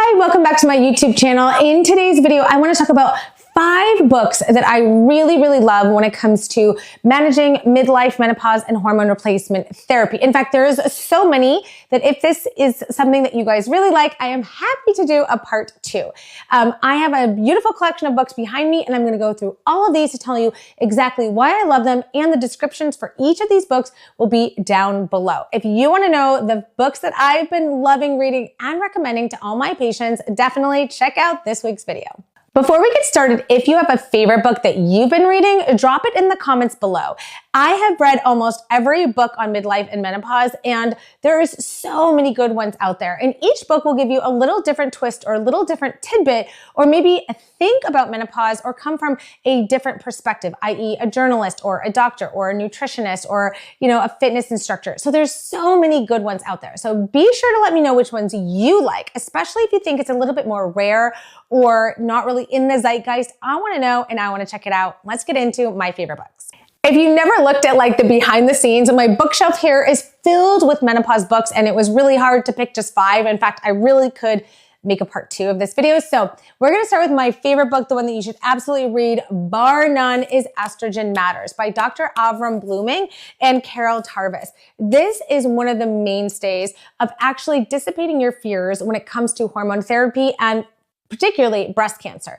Hi, welcome back to my YouTube channel. In today's video, I want to talk about 5 books that I really love when it comes to managing midlife, menopause, and hormone replacement therapy. In fact, there's so many that if this is something that you guys really like, I am happy to do a part 2. I have a beautiful collection of books behind me, and I'm going to go through all of these to tell you exactly why I love them, and the descriptions for each of these books will be down below. If you want to know the books that I've been loving reading and recommending to all my patients, definitely check out this week's video. Before we get started, if you have a favorite book that you've been reading, drop it in the comments below. I have read almost every book on midlife and menopause, and there's so many good ones out there. And each book will give you a little different twist or a little different tidbit, or maybe think about menopause or come from a different perspective, i.e. a journalist or a doctor or a nutritionist or, a fitness instructor. So there's so many good ones out there. So be sure to let me know which ones you like, especially if you think it's a little bit more rare or not really in the zeitgeist. I want to know and I want to check it out. Let's get into my favorite books. If you've never looked at the behind the scenes, my bookshelf here is filled with menopause books, and it was really hard to pick just 5. In fact, I really could make a part 2 of this video. So we're going to start with my favorite book, the one that you should absolutely read, bar none, is Estrogen Matters by Dr. Avram Bluming and Carol Tarvis. This is one of the mainstays of actually dissipating your fears when it comes to hormone therapy and particularly breast cancer.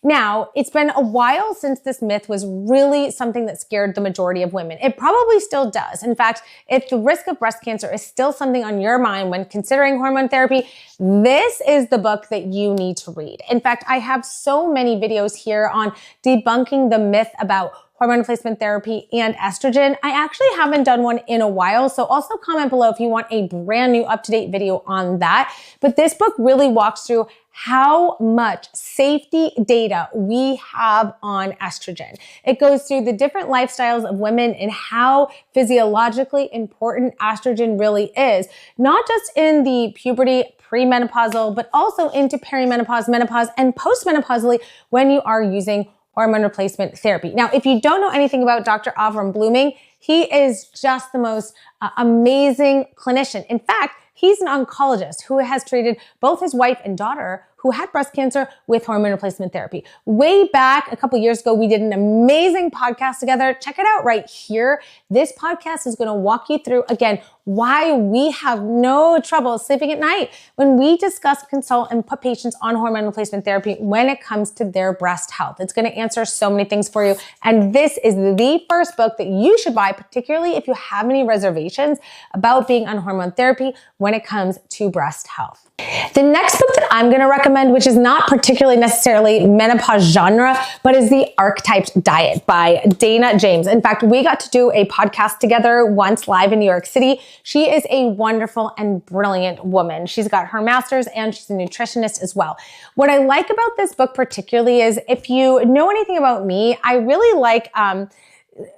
Now, it's been a while since this myth was really something that scared the majority of women. It probably still does. In fact, if the risk of breast cancer is still something on your mind when considering hormone therapy, this is the book that you need to read. In fact, I have so many videos here on debunking the myth about hormone replacement therapy and estrogen. I actually haven't done one in a while, so also comment below if you want a brand new up-to-date video on that. But this book really walks through how much safety data we have on estrogen. It goes through the different lifestyles of women and how physiologically important estrogen really is, not just in the puberty, premenopausal, but also into perimenopause, menopause, and postmenopausally when you are using hormone replacement therapy. Now, if you don't know anything about Dr. Avram Bluming, he is just the most amazing clinician. In fact, he's an oncologist who has treated both his wife and daughter who had breast cancer with hormone replacement therapy. Way back a couple years ago, we did an amazing podcast together. Check it out right here. This podcast is going to walk you through, again, why we have no trouble sleeping at night when we discuss, consult, and put patients on hormone replacement therapy when it comes to their breast health. It's going to answer so many things for you. And this is the first book that you should buy, particularly if you have any reservations about being on hormone therapy when it comes to breast health. The next book that I'm going to recommend, which is not particularly necessarily menopause genre, but is the Archetyped Diet by Dana James. In fact, we got to do a podcast together once live in New York City. She is a wonderful and brilliant woman. She's got her master's and she's a nutritionist as well. What I like about this book particularly is, if you know anything about me, I really like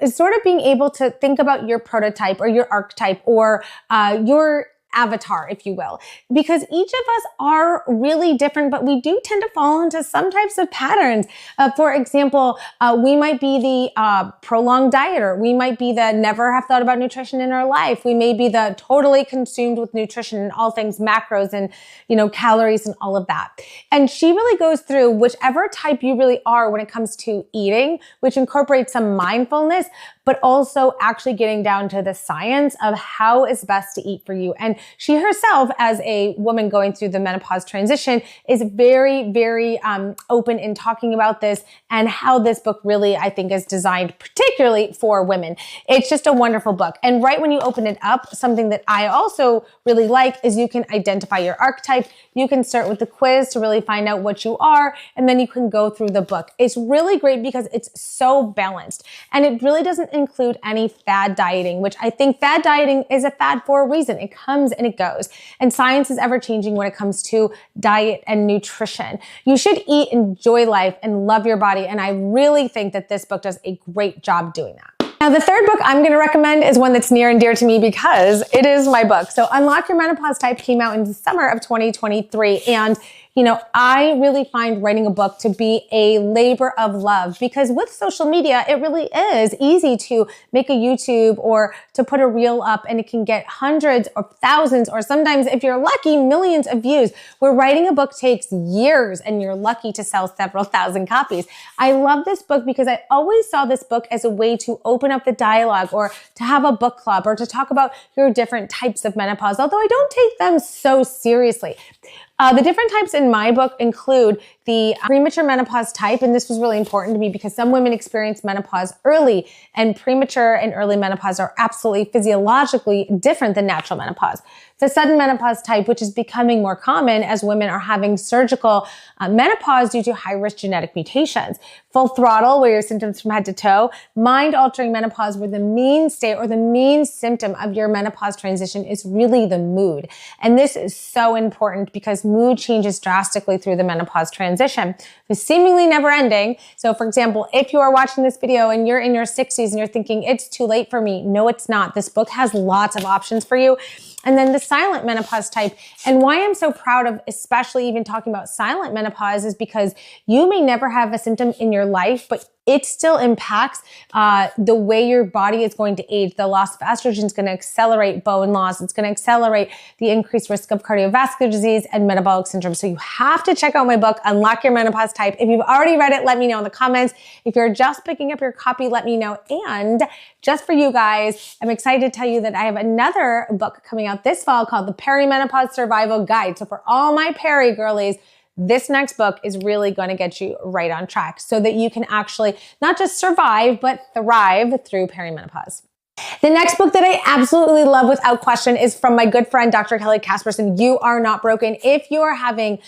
sort of being able to think about your prototype or your archetype or your avatar, if you will, because each of us are really different, but we do tend to fall into some types of patterns. For example, we might be the prolonged dieter. We might be the never have thought about nutrition in our life. We may be the totally consumed with nutrition and all things macros and, calories and all of that. And she really goes through whichever type you really are when it comes to eating, which incorporates some mindfulness, but also actually getting down to the science of how is best to eat for you. And she herself, as a woman going through the menopause transition, is very open in talking about this and how this book really, I think, is designed particularly for women. It's just a wonderful book. And right when you open it up, something that I also really like is you can identify your archetype. You can start with the quiz to really find out what you are, and then you can go through the book. It's really great because it's so balanced, and it really doesn't include any fad dieting, which I think fad dieting is a fad for a reason. It comes and it goes. And science is ever changing when it comes to diet and nutrition. You should eat, enjoy life, and love your body. And I really think that this book does a great job doing that. Now, the third book I'm going to recommend is one that's near and dear to me because it is my book. So Unlock Your Menopause Type came out in the summer of 2023. And I really find writing a book to be a labor of love because with social media, it really is easy to make a YouTube or to put a reel up and it can get hundreds or thousands or sometimes, if you're lucky, millions of views. Where writing a book takes years and you're lucky to sell several thousand copies. I love this book because I always saw this book as a way to open up the dialogue or to have a book club or to talk about your different types of menopause, although I don't take them so seriously. The different types in my book include the premature menopause type, and this was really important to me because some women experience menopause early, and premature and early menopause are absolutely physiologically different than natural menopause. The sudden menopause type, which is becoming more common as women are having surgical menopause due to high-risk genetic mutations. Full throttle, where your symptoms from head to toe. Mind-altering menopause, where the mainstay or the main symptom of your menopause transition is really the mood. And this is so important because mood changes drastically through the menopause transition. It's seemingly never ending. So for example, if you are watching this video and you're in your 60s and you're thinking, it's too late for me. No, it's not. This book has lots of options for you. And then the silent menopause type. And why I'm so proud of especially even talking about silent menopause is because you may never have a symptom in your life, but it still impacts the way your body is going to age. The loss of estrogen is going to accelerate bone loss. It's going to accelerate the increased risk of cardiovascular disease and metabolic syndrome. So you have to check out my book, Unlock Your Menopause Type. If you've already read it, let me know in the comments. If you're just picking up your copy, let me know. And just for you guys, I'm excited to tell you that I have another book coming out this fall called The Perimenopause Survival Guide. So for all my peri girlies, this next book is really going to get you right on track so that you can actually not just survive, but thrive through perimenopause. The next book that I absolutely love without question is from my good friend, Dr. Kelly Casperson, You Are Not Broken. If you are having,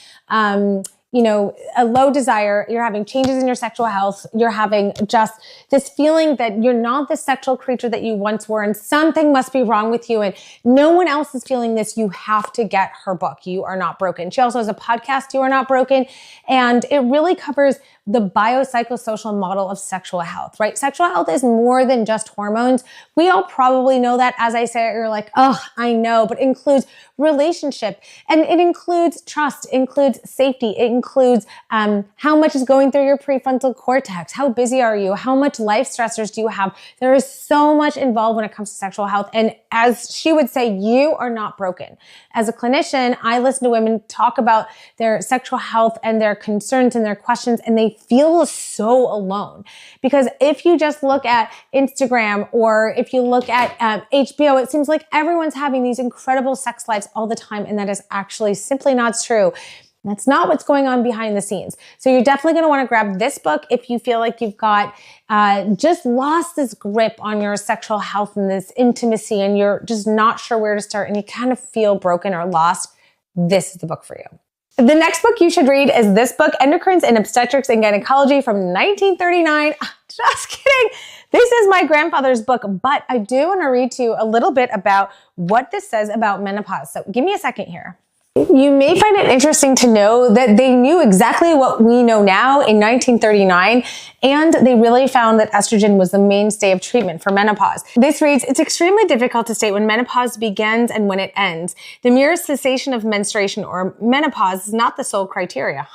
a low desire, you're having changes in your sexual health, you're having just this feeling that you're not the sexual creature that you once were and something must be wrong with you and no one else is feeling this, you have to get her book, You Are Not Broken. She also has a podcast, You Are Not Broken, and it really covers the biopsychosocial model of sexual health, right? Sexual health is more than just hormones. We all probably know that. As I say it, you're like, oh, I know, but it includes relationship and it includes trust, it includes safety, it includes how much is going through your prefrontal cortex, how busy are you, how much life stressors do you have? There is so much involved when it comes to sexual health. And as she would say, you are not broken. As a clinician, I listen to women talk about their sexual health and their concerns and their questions, and they feel so alone. Because if you just look at Instagram or if you look at HBO, it seems like everyone's having these incredible sex lives all the time, and that is actually simply not true. That's not what's going on behind the scenes. So you're definitely going to want to grab this book if you feel like you've got just lost this grip on your sexual health and this intimacy and you're just not sure where to start and you kind of feel broken or lost. This is the book for you. The next book you should read is this book, Endocrine and Obstetrics and Gynecology from 1939. Just kidding. This is my grandfather's book, but I do want to read to you a little bit about what this says about menopause. So give me a second here. You may find it interesting to know that they knew exactly what we know now in 1939, and they really found that estrogen was the mainstay of treatment for menopause. This reads, it's extremely difficult to state when menopause begins and when it ends. The mere cessation of menstruation or menopause is not the sole criteria.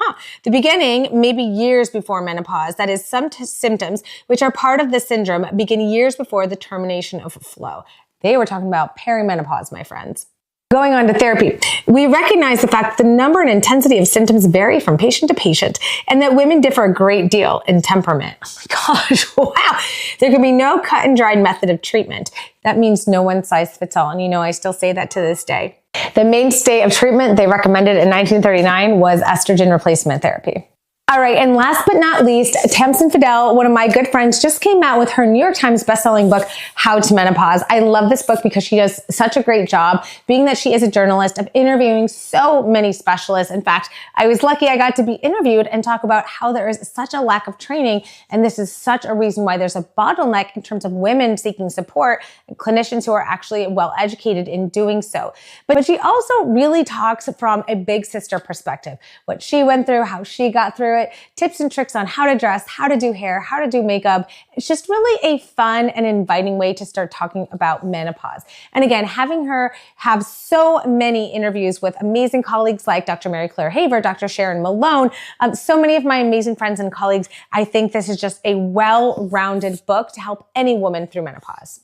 The beginning may be years before menopause. That is, some symptoms, which are part of the syndrome, begin years before the termination of flow. They were talking about perimenopause, my friends. Going on to therapy, we recognize the fact that the number and intensity of symptoms vary from patient to patient and that women differ a great deal in temperament. Oh my gosh, wow. There can be no cut and dried method of treatment. That means no one size fits all. And I still say that to this day. The mainstay of treatment they recommended in 1939 was estrogen replacement therapy. All right, and last but not least, Tamsin Fadal, one of my good friends, just came out with her New York Times bestselling book, How to Menopause. I love this book because she does such a great job, being that she is a journalist, of interviewing so many specialists. In fact, I was lucky I got to be interviewed and talk about how there is such a lack of training, and this is such a reason why there's a bottleneck in terms of women seeking support and clinicians who are actually well educated in doing so. But she also really talks from a big sister perspective, what she went through, how she got through it. it, tips and tricks on how to dress, how to do hair, how to do makeup. It's just really a fun and inviting way to start talking about menopause. And again, having her have so many interviews with amazing colleagues like Dr. Mary Claire Haver, Dr. Sharon Malone, so many of my amazing friends and colleagues, I think this is just a well-rounded book to help any woman through menopause.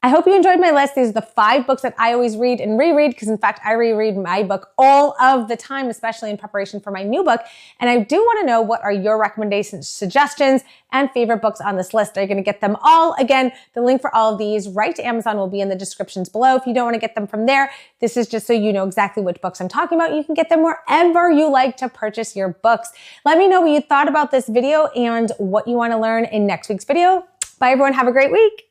I hope you enjoyed my list. These are the 5 books that I always read and reread because, in fact, I reread my book all of the time, especially in preparation for my new book. And I do want to know, what are your recommendations, suggestions, and favorite books on this list? Are you going to get them all? Again, the link for all of these right to Amazon will be in the descriptions below. If you don't want to get them from there, this is just so you know exactly which books I'm talking about. You can get them wherever you like to purchase your books. Let me know what you thought about this video and what you want to learn in next week's video. Bye, everyone. Have a great week.